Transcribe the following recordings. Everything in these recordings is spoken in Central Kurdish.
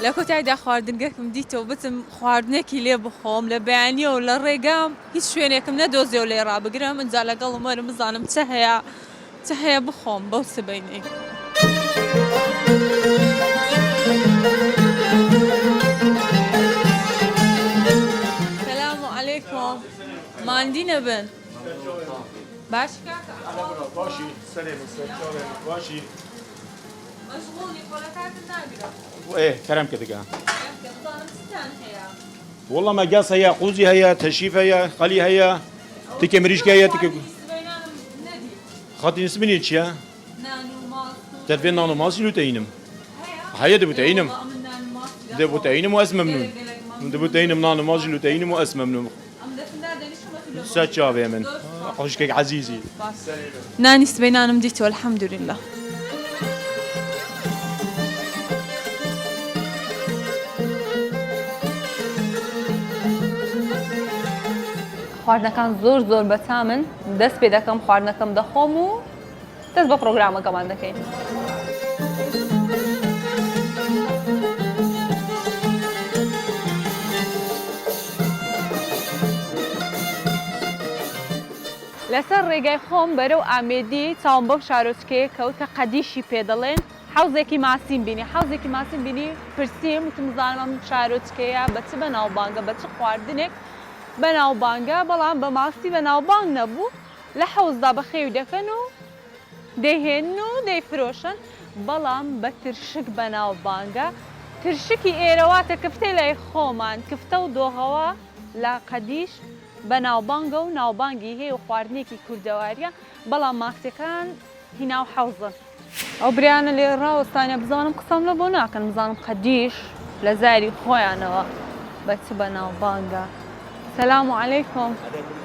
لە کۆتاییدا خواردنگەکم دیتەوە بچم خواردنێکی لێ بخۆم لە بەیانیە و لە ڕێگام هیچ شوێنێکم نەدۆزیێ و لێ ڕابگرم ئەجا لەگەڵم وەرم بزانم چه هەیە بخۆم بەو سبەینەی. سەلام عەلەیکۆم ماندی نەبن باش کاکە باشی سەرێ باشی مەشغوڵی خۆلەکاتت ناگرم ايه كلام كده كان بزانم چتان هەیە والله ما قاص هي قوزي هي تشيف هي قلي هي تيكي مريشكا هي تيكي سبەینانم نەدی خاطي نسمني تشيا نان و ماست تدفين نانو ماسي لو تاينم هيا دبو تاينم دبو تاينم واسم ممنون دبو تاينم نانو ماسي لو تاينم واسم ممنون ساتشا بيمن قوشكك عزيزي نانی سبەینانم دیتەوە الحەمدولله. خواردنەکان زۆر بەتامن دەست پێ دەکەم خواردنەکەم دەخۆم و دەست بە پرۆگرامەکەمان دەکەین. لەسەر ڕێگای خۆم بەرەو ئامێدی چاوم بەو شارۆچکەیە کەوتە قەدیشی پێ دەڵێن حەوزێکی ماسیم بینی حەوزێکی ماسیم بینی پرسییم وتم زانم ئەم شارۆچکەیە بە چ بەناوبانگە بە چ خواردنێک بەناوبانگە بەڵام بە ماسی بەناوبانگ نەبوو لە حەوزدا بە خێوی دەکەن و دەیهێن و دەیفرۆشن بەڵام بە ترشک بەناوبانگە ترشکی ئێرەواتە کفتەی لای خۆمان کفتە و دۆغەوە لە قەدیش بەناوبانگە و ناوبانگی هەیە و خواردنێکی کوردەواریە بەڵام ماسیەکان هیناو حەوزن. ئەو بریانە لێ ڕاوەستانە بزانم قسەم لە بۆ ناکەن بزانم قەدیش لە زاری خۆیانەوە بە چ بەناوبانگە. سلام علیکم.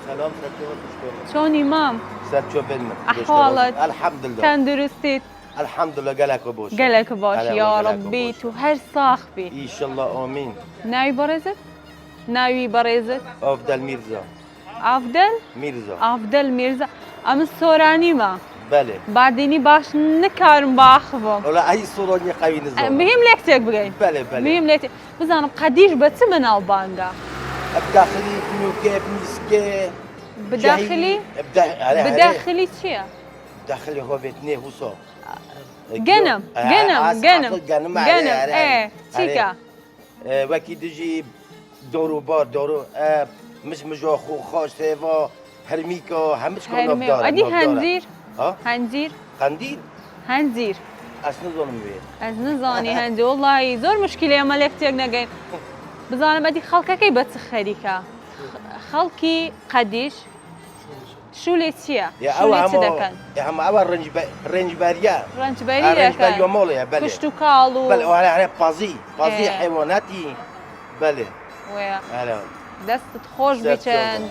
سلام چۆنی مام؟ سەرچۆ بنم. ئەحواڵت؟ الحەمدلله. تەندروستیت؟ الحەمدلله گەلێکە بۆش. گەلێکە باش یا ڕەبی تو هەر ساخ بی. ئیشەڵڵا ئامین. ناوی بەڕێزت؟ ناوی بەڕێزت؟ ئافدەل میرزا. ئافدەل؟ میرزا. ئافدەل میرزا. ئەمە سۆرانیمە. بەلێ. باردینی باش نکارم باخبم. وڵا ئەی سۆڕۆنی قەوی نزانم. مهم لێک تێک بگەین. بەلێ بەلێ. مهم لێک بزانم قەدیش بە چ بەناوبانگە؟ بداخلی بنووکێ بنیسکێ. بداخلی؟ بداخلی چییە؟ بداخلی هۆبێتنێ هوسۆ. گەنم چیکە؟ وەکی دژی دۆر و بار دۆر و مژمژۆ خۆش سێڤۆ هەرمیکۆ هەمش کۆنۆبدارە. ئەدی هەنجیر؟ هەنجیر؟ قەندیل؟ هەنجیر. ئەس نزانم وێ. ئەس نزانی هەنجیر وڵی زۆر مشکلی ئەمە لێک تێک نەگەین. بزانم ئەدی خەڵکەکەی بە چ خەریکە؟ خەڵکی قەدیش شولێ چییە؟ شولێ چ دەکەن؟ ئەمە ئەوە ڕێنجبەریە. ڕەنجبەری دەکەن. مۆڵەیە بەلێ. کشت و کاڵ و پازی حیواناتی بەلێ. وێ دەستت خۆش بچەند.